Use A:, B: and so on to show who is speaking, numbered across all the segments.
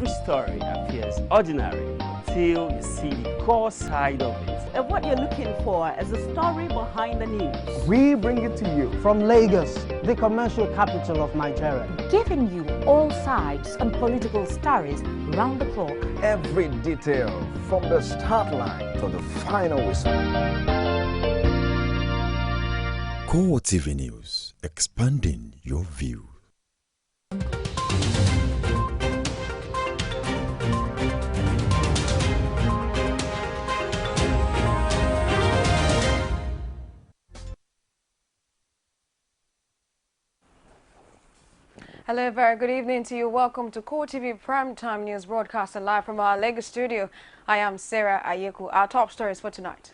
A: Every story appears ordinary until you see the core side of it.
B: And what you're looking for is the story behind the news.
C: We bring it to you from Lagos, the commercial capital of Nigeria.
D: Giving you all sides and political stories round the clock.
E: Every detail from the start line to the final whistle.
F: CoreTV News, expanding your view.
G: Hello, very good evening to you. Welcome to CoreTV Primetime News broadcasting live from our Lagos studio. I am Sarah Ayeku. Our top stories for tonight.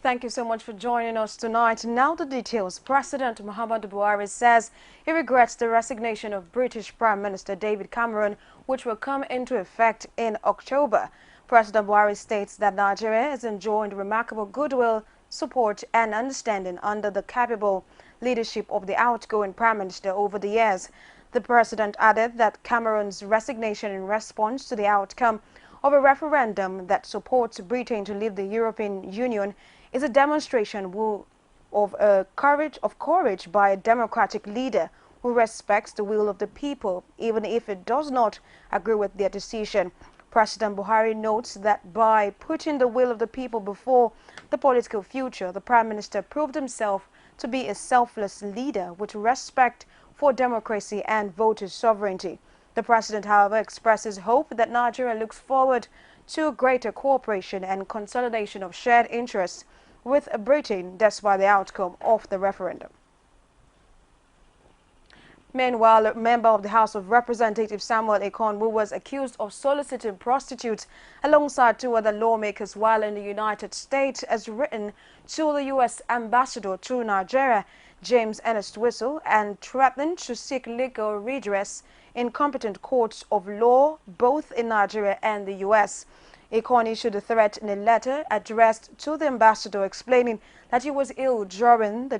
G: Thank you so much for joining us tonight. Now the details. President Muhammadu Buhari says he regrets the resignation of British Prime Minister David Cameron, which will come into effect in October. President Buhari states that Nigeria has enjoyed remarkable goodwill, support and understanding under the capable leadership of the outgoing Prime Minister over the years. The president added that Cameron's resignation in response to the outcome of a referendum that supports Britain to leave the European Union is a demonstration of courage by a democratic leader who respects the will of the people, even if it does not agree with their decision. President Buhari notes that by putting the will of the people before the political future, the Prime Minister proved himself to be a selfless leader with respect for democracy and voters' sovereignty. The President, however, expresses hope that Nigeria looks forward to greater cooperation and consolidation of shared interests with Britain despite the outcome of the referendum. Meanwhile, a member of the House of Representatives, Samuel Ekon, who was accused of soliciting prostitutes alongside two other lawmakers while in the United States, has written to the U.S. ambassador to Nigeria, James Ernest Whistle, and threatened to seek legal redress in competent courts of law, both in Nigeria and the U.S. Ekon issued a threat in a letter addressed to the ambassador, explaining that he was ill during the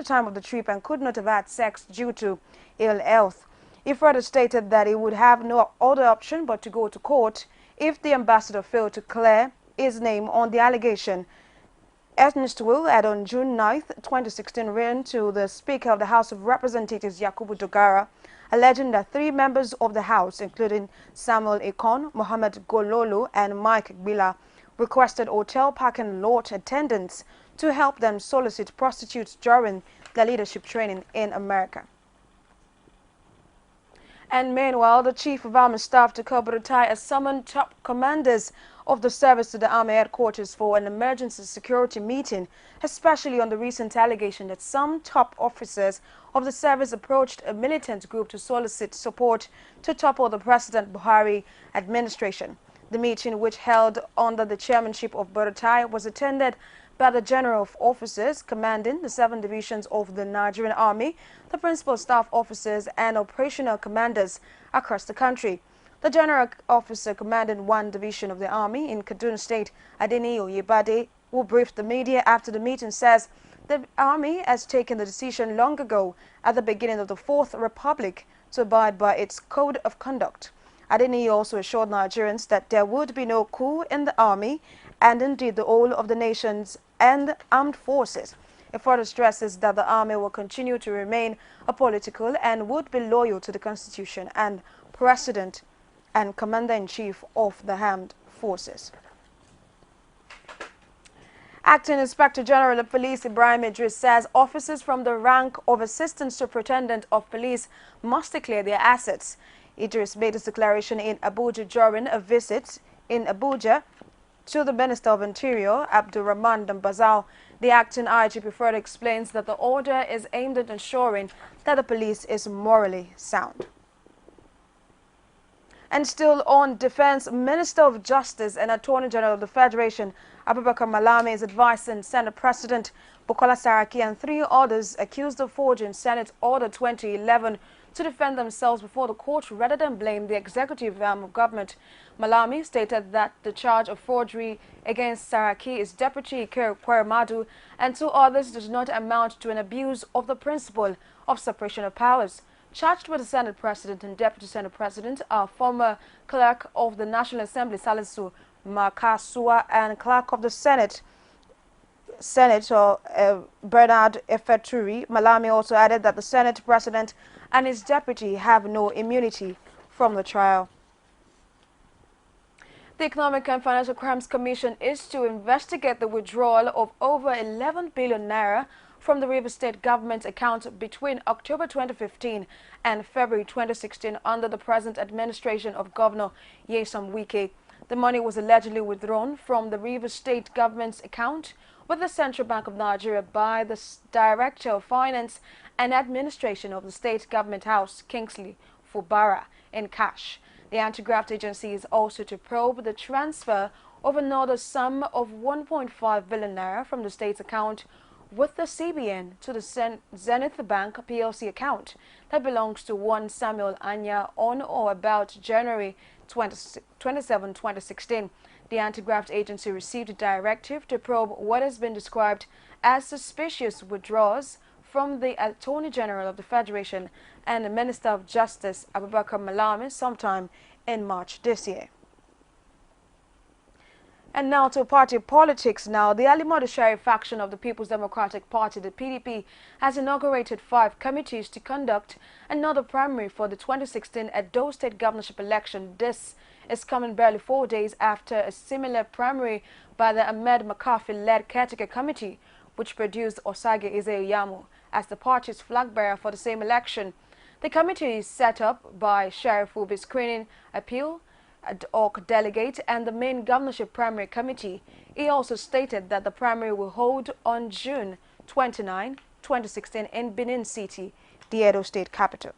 G: time of the trip and could not have had sex due to ill health. He further stated that he would have no other option but to go to court if the ambassador failed to clear his name on the allegation. Ernest Will had on June 9, 2016, written to the Speaker of the House of Representatives, Yakubu Dogara, alleging that three members of the House, including Samuel Ekon, Mohammed Gololo, and Mike Gbila, requested hotel parking lot attendants to help them solicit prostitutes during their leadership training in America. And meanwhile, the Chief of Army Staff to CoreTV has summoned top commanders of the service to the Army headquarters for an emergency security meeting, especially on the recent allegation that some top officers of the service approached a militant group to solicit support to topple the President Buhari administration. The meeting, which held under the chairmanship of CoreTV, was attended by the General of Officers commanding the 7 divisions of the Nigerian Army, the principal staff officers and operational commanders across the country. The General Officer commanding 1 division of the Army in Kaduna State, Adeniyi Oyebade, who briefed the media after the meeting, says the Army has taken the decision long ago at the beginning of the Fourth Republic to abide by its code of conduct. Adeniyi also assured Nigerians that there would be no coup in the Army and indeed the whole of the nations and armed forces. It further stresses that the Army will continue to remain apolitical and would be loyal to the Constitution and President and Commander-in-Chief of the Armed Forces. Acting Inspector General of Police Ibrahim Idris says officers from the rank of Assistant Superintendent of Police must declare their assets. Idris made his declaration in Abuja during a visit in Abuja to the Minister of Interior, Abdulrahman Dambazao. The acting IGP further explains that the order is aimed at ensuring that the police is morally sound. And still on defense, Minister of Justice and Attorney General of the Federation, Abubakar Malami, is advising Senate President Bukola Saraki and 3 others accused of forging Senate Order 2011 to defend themselves before the court rather than blame the executive arm of government. Malami stated that the charge of forgery against Saraki, his deputy Kweramadu, and 2 others does not amount to an abuse of the principle of separation of powers. Charged with the Senate President and Deputy Senate President are former Clerk of the National Assembly Salisu Makasua and Clerk of the Senate Senator Bernard Efeturi. Malami also added that the Senate President and his deputy have no immunity from the trial. The Economic and Financial Crimes Commission is to investigate the withdrawal of over 11 billion naira from the Rivers State government account between October 2015 and February 2016 under the present administration of Governor Nyesom Wike. The money was allegedly withdrawn from the Rivers State government's account with the Central Bank of Nigeria by the Director of Finance and Administration of the State Government House, Kingsley Fubara, in cash. The anti-graft agency is also to probe the transfer of another sum of 1.5 billion naira from the state's account with the CBN to the Zenith Bank PLC account that belongs to one Samuel Anya on or about January 27, 2016. The anti-graft agency received a directive to probe what has been described as suspicious withdrawals from the Attorney General of the Federation and the Minister of Justice, Abubakar Malami, sometime in March this year. And now to party politics now. The Ali Modu Sheriff faction of the People's Democratic Party, the PDP, has inaugurated 5 committees to conduct another primary for the 2016 Edo State governorship election. This is coming barely 4 days after a similar primary by the Ahmed McCarthy-led caretaker committee, which produced Osage Ezeoyamu as the party's flag bearer for the same election. The committee is set up by Sheriff who will be screening appeal, ad hoc delegate and the main governorship primary committee. He also stated that the primary will hold on June 29, 2016 in Benin City, the Edo State capital.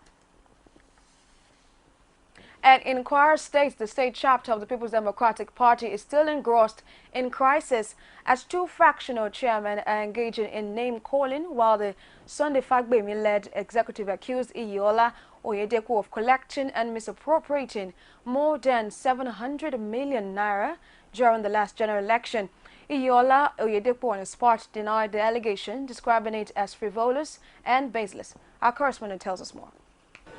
G: And in Kwara State, the state chapter of the People's Democratic Party is still engrossed in crisis as 2 factional chairmen are engaging in name-calling while the Sunday Fagbemi-led executive accused Iyiola Oyedepo of collecting and misappropriating more than 700 million naira during the last general election. Iyiola Oyedepo on his part denied the allegation, describing it as frivolous and baseless. Our correspondent tells us more.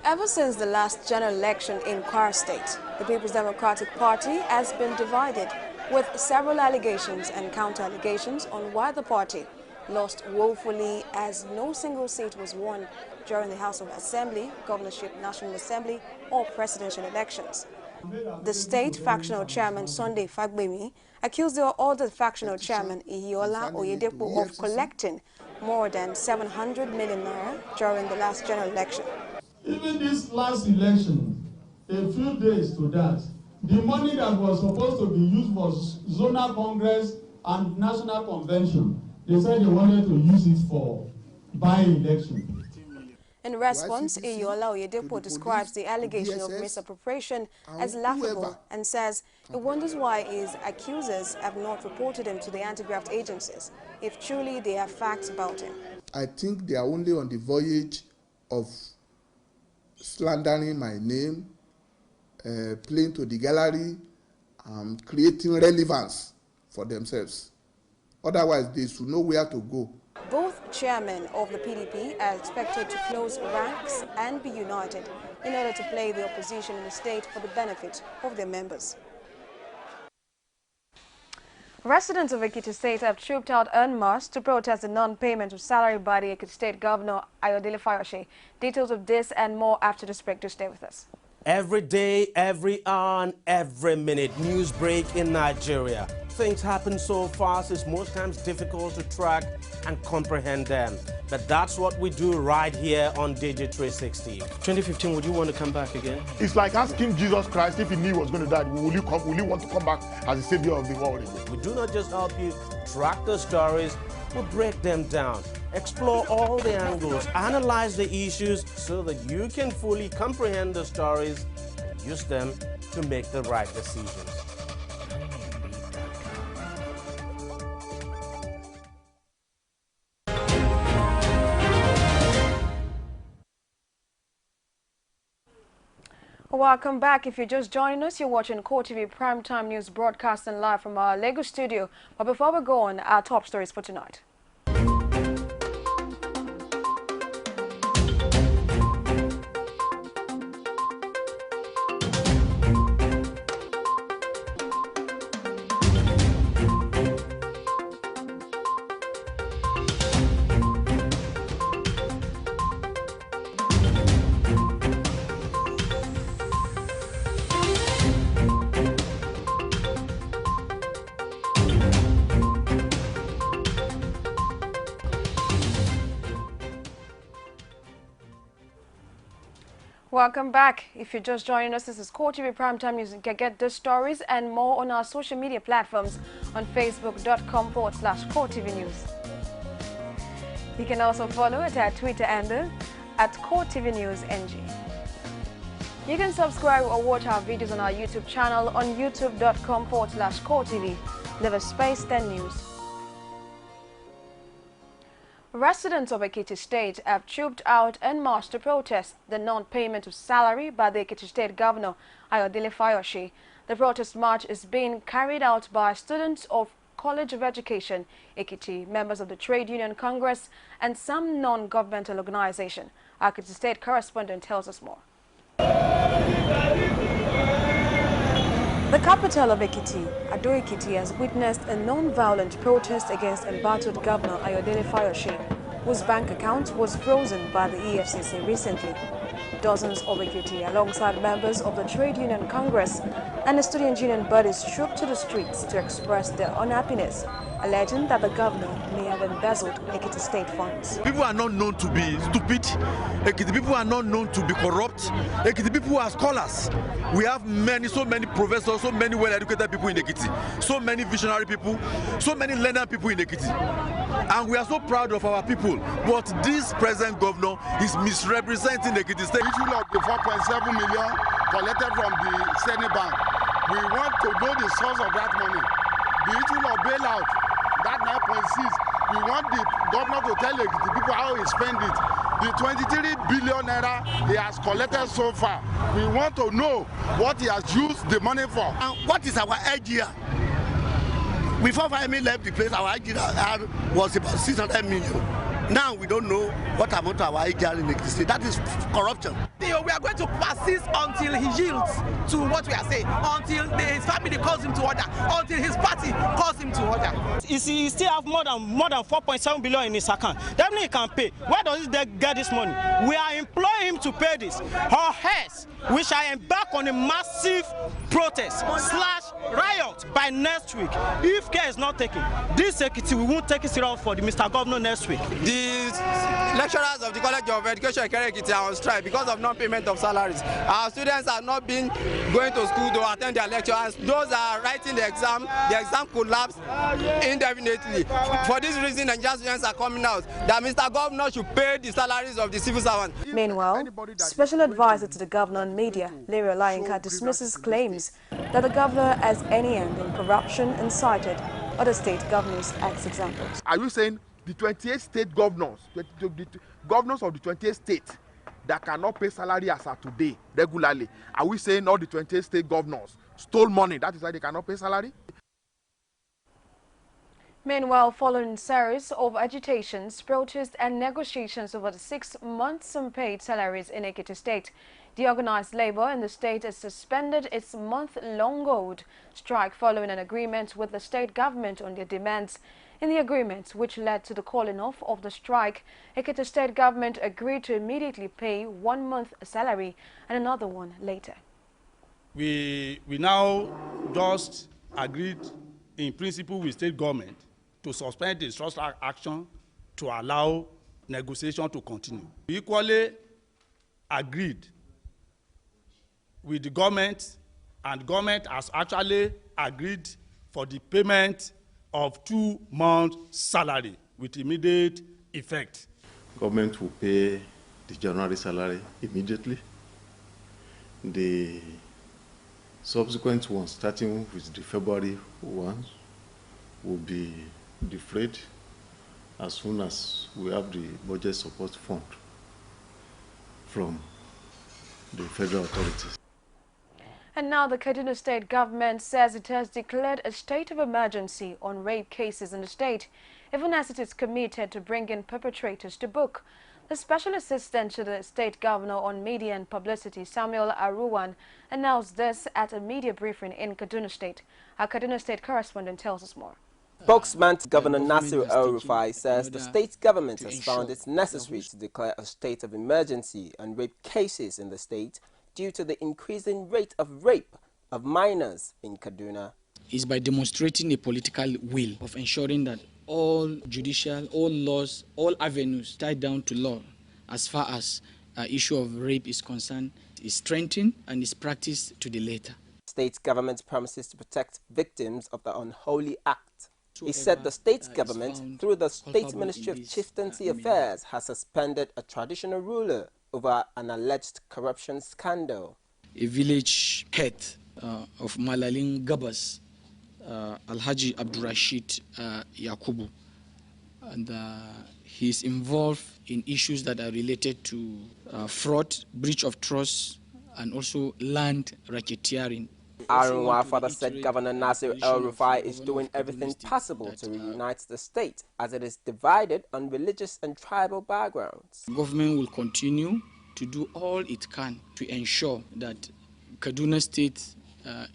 G: Ever since the last general election in Kwara State, the People's Democratic Party has been divided, with several allegations and counter-allegations on why the party lost woefully as no single seat was won during the House of Assembly, Governorship, National Assembly or presidential elections. The state factional chairman Sunday Fagbemi accused the other factional chairman Iyiola Oyedepo of collecting more than 700 million naira during the last general election.
H: Even this last election, a few days to that, the money that was supposed to be used for zonal congress and national convention, they said they wanted to use it for by-election.
G: In response, Iyiola Oyedepo describes the allegation of misappropriation as laughable and says he wonders why his accusers have not reported him to the anti-graft agencies if truly they have facts about him.
I: I think they are only on the voyage of slandering my name, playing to the gallery, creating relevance for themselves. Otherwise, they should know where to go.
G: Both chairmen of the PDP are expected to close ranks and be united in order to play the opposition in the state for the benefit of their members. Residents of Ekiti State have trooped out en masse to protest the non-payment of salary by the Ekiti State Governor Ayodele Fayose. Details of this and more after this break. To stay with us.
A: Every day, every hour, and every minute, news break in Nigeria. Things happen so fast, it's most times difficult to track and comprehend them. But that's what we do right here on Digi 360. 2015, would you want to come back again?
J: It's like asking Jesus Christ if he knew he was going to die, will you want to come back as the savior of the world again?
A: We do not just help you track the stories, We'll break them down, explore all the angles, analyze the issues so that you can fully comprehend the stories and use them to make the right decisions.
G: Welcome back. If you're just joining us, you're watching CoreTV Primetime News broadcasting live from our Lagos studio. But before we go on, our top stories for tonight. Welcome back. If you're just joining us, this is CoreTV Primetime News. You can get these stories and more on our social media platforms on facebook.com/CoreTV News. You can also follow at our Twitter handle at CoreTV News NG. You can subscribe or watch our videos on our YouTube channel on youtube.com/CoreTV. Never space 10 News. Residents of Ekiti State have trooped out en masse to protest the non-payment of salary by the Ekiti State Governor, Ayodele Fayose. The protest march is being carried out by students of College of Education, Ekiti, members of the Trade Union Congress, and some non-governmental organization. Our Ekiti State correspondent tells us more. The capital of Ekiti, Ado-Ekiti, has witnessed a non-violent protest against embattled Governor Ayodele Fayose, whose bank account was frozen by the EFCC recently. Dozens of Ekiti, alongside members of the Trade Union Congress and the student union bodies, trooped to the streets to express their unhappiness, alleging that the governor may have embezzled Ekiti State funds.
K: People are not known to be stupid. Ekiti people are not known to be corrupt. Ekiti people are scholars. We have so many professors, so many well-educated people in Ekiti, so many visionary people, so many learned people in Ekiti. And we are so proud of our people. But this present governor is misrepresenting Ekiti State.
J: The issue of the 4.7 million collected from the Senate Bank, we want to know the source of that money. The issue of bailout, that 9.6, we want the governor to tell the people how he spent it. The 23 billion naira he has collected so far, we want to know what he has used the money for.
L: And what is our idea? Before Fayemi left the place, our idea was about 600 million. Now we don't know what amount of our IGR in Ekiti. That is corruption.
M: We are going to persist until he yields to what we are saying, until his family calls him to order, until his party calls him to order.
N: He still have more than 4.7 billion in his account. Definitely he can pay. Where does he get this money? We are employing him to pay this, or else we shall embark on a massive protest / riot by next week. If care is not taken, this Ekiti, we won't take it serious for the Mr. Governor next week.
O: The lecturers of the College of Education Ekiti are on strike because of non-payment of salaries. Our students have not been going to school to attend their lectures. Those are writing the exam collapsed indefinitely. For this reason, Nigerian students are coming out that Mr. Governor should pay the salaries of the civil servants.
G: Meanwhile, Special Advisor to the Governor on Media, Larry Olayinka, dismisses claims that the governor has any hand in corruption and cited other state governors as examples.
J: Are you saying the 28 state governors, the governors of the 28 states that cannot pay salary as of today regularly, are we saying all the 28 state governors stole money? That is why they cannot pay salary?
G: Meanwhile, following a series of agitations, protests and negotiations over the 6 months unpaid salaries in Ekiti State, the organized labor in the state has suspended its month-long hold strike following an agreement with the state government on their demands. In the agreement, which led to the calling off of the strike, Ekiti State government agreed to immediately pay 1 month salary and another one later.
P: We now just agreed in principle with state government to suspend the structural action to allow negotiation to continue. We equally agreed with the government, and government has actually agreed for the payment of 2 months' salary with immediate effect.
Q: Government will pay the January salary immediately. The subsequent ones, starting with the February ones, will be defrayed as soon as we have the budget support fund from the federal authorities.
G: And now the Kaduna State government says it has declared a state of emergency on rape cases in the state, even as it is committed to bringing perpetrators to book. The Special Assistant to the State Governor on Media and Publicity, Samuel Aruwan, announced this at a media briefing in Kaduna State. Our Kaduna State correspondent tells us more.
R: Spokesman to Governor Nasir El-Rufai says the state government has found it necessary to declare a state of emergency on rape cases in the state due to the increasing rate of rape of minors in Kaduna.
S: Is by demonstrating a political will of ensuring that all judicial, all laws, all avenues tied down to law as far as issue of rape is concerned is strengthened and is practiced to the letter.
R: State government promises to protect victims of the unholy act. He said the state government, through the State Ministry of Chieftaincy Affairs, has suspended a traditional ruler over an alleged corruption scandal.
S: A village head of Malaling Gabas, Alhaji Abdurrashid Yakubu, and he is involved in issues that are related to fraud, breach of trust, and also land racketeering.
R: Arunwa further said Governor Nasir El-Rufai is doing everything possible to reunite the state as it is divided on religious and tribal backgrounds.
S: Government will continue to do all it can to ensure that Kaduna State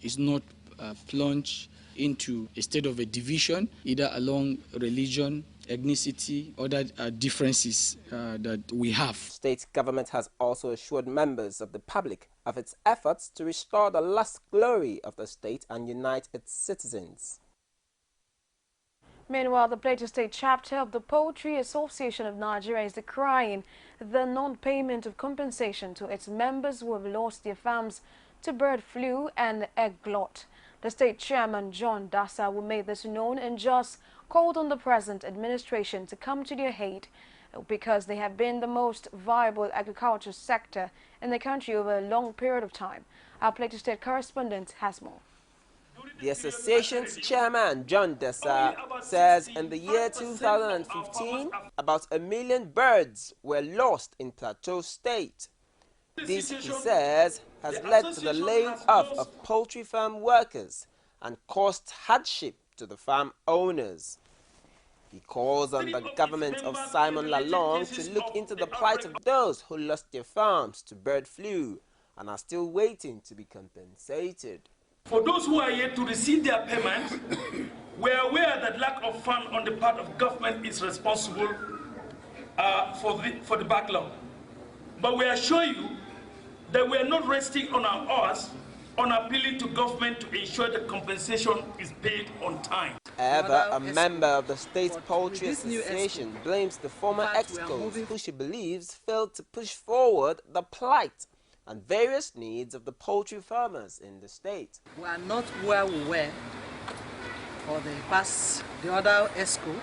S: is not plunged into a state of a division, either along religion, ethnicity, other differences that we have.
R: State government has also assured members of the public of its efforts to restore the lost glory of the state and unite its citizens.
G: Meanwhile, the Plateau State chapter of the Poultry Association of Nigeria is decrying the non-payment of compensation to its members who have lost their farms to bird flu and egg glut. The state chairman, John Dassa, who made this known and just called on the present administration to come to their aid because they have been the most viable agriculture sector in the country over a long period of time. Our Plateau State correspondent has more.
R: The association's chairman, John Dassa, says in the year 2015, about 1 million birds were lost in Plateau State. This, he says, has led to the laying off of poultry farm workers and caused hardship to the farm owners. He calls on the government of Simon Lalong to look into the plight of those who lost their farms to bird flu and are still waiting to be compensated.
T: For those who are yet to receive their payment, we are aware that lack of fund on the part of government is responsible for the backlog. But we assure you that we are not resting on our oars on appealing to government to ensure that compensation is paid on time.
R: However, a member of the State Poultry Association blames the former EXCOs who she believes failed to push forward the plight and various needs of the poultry farmers in the state.
U: We are not where we were for the other EXCO,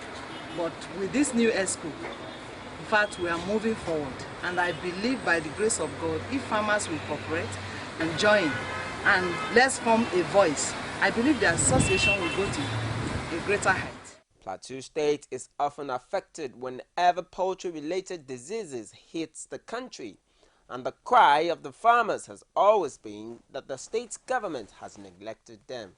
U: but with this new EXCO, in fact, we are moving forward. And I believe by the grace of God, if farmers will cooperate and join and let's form a voice, I believe the association will go to a greater height.
R: Plateau State is often affected whenever poultry-related diseases hits the country, and the cry of the farmers has always been that the state government has neglected them.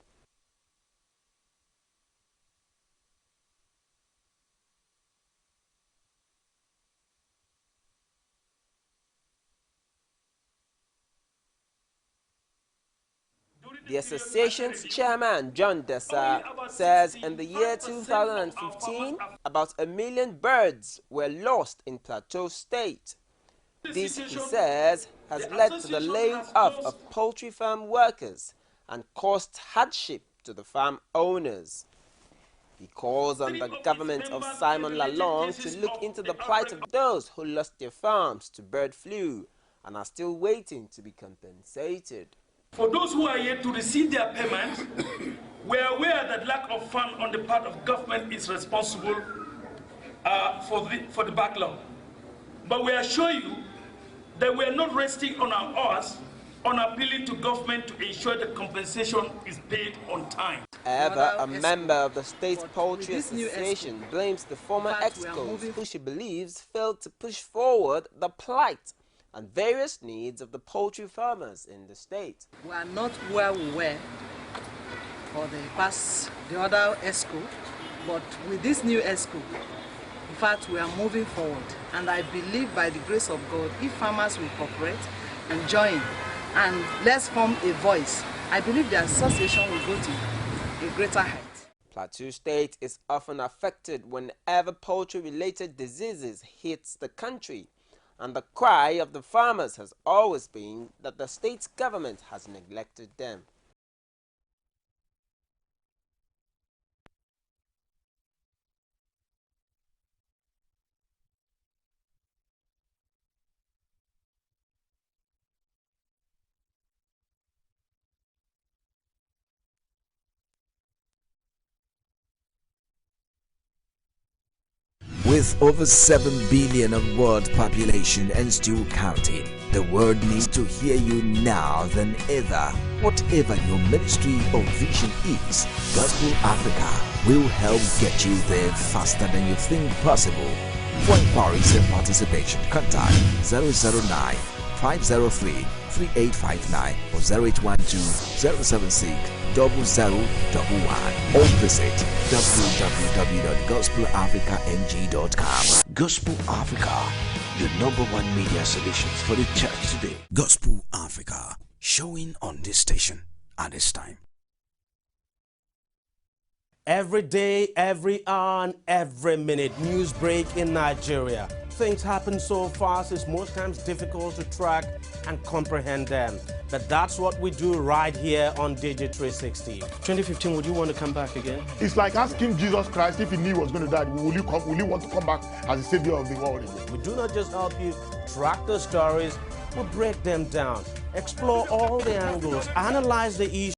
R: The association's chairman, John Dassa, says in the year 2015, about 1 million birds were lost in Plateau State. This, he says, has led to the laying off of poultry farm workers and caused hardship to the farm owners. He calls on the government of Simon Lalong to look into the plight of those who lost their farms to bird flu and are still waiting to be compensated.
T: For those who are yet to receive their payment, we are aware that lack of fund on the part of government is responsible for the backlog. But we assure you that we are not resting on our oars on appealing to government to ensure the compensation is paid on time.
R: However, a member of the State Poultry Association blames the former EXCOs, who she believes failed to push forward the plight and various needs of the poultry farmers in the state.
U: We are not where we were for the other EXCO, but with this new EXCO, in fact, we are moving forward. And I believe by the grace of God, if farmers will cooperate and join, and let's form a voice, I believe the association will go to a greater height.
R: Plateau State is often affected whenever poultry-related diseases hits the country, and the cry of the farmers has always been that the state's government has neglected them.
B: With over 7 billion of world population and still counting, the world needs to hear you now than ever. Whatever your ministry or vision is, Gospel Africa will help get you there faster than you think possible. For inquiries and participation, contact 009 503 3859 or 0812 076 0011 or visit www.gospelafricang.com. Gospel Africa, your #1 media solutions for the church today. Gospel Africa, showing on this station at this time.
A: Every day, every hour, and every minute, news break in Nigeria. Things happen so fast, it's most times difficult to track and comprehend them. But that's what we do right here on Digi360. 2015, would you want to come back again?
V: It's like asking Jesus Christ if he knew he was going to die, will you want to come back as the savior of the world again?
A: We do not just help you track the stories, we break them down, explore all the angles, analyze the issues.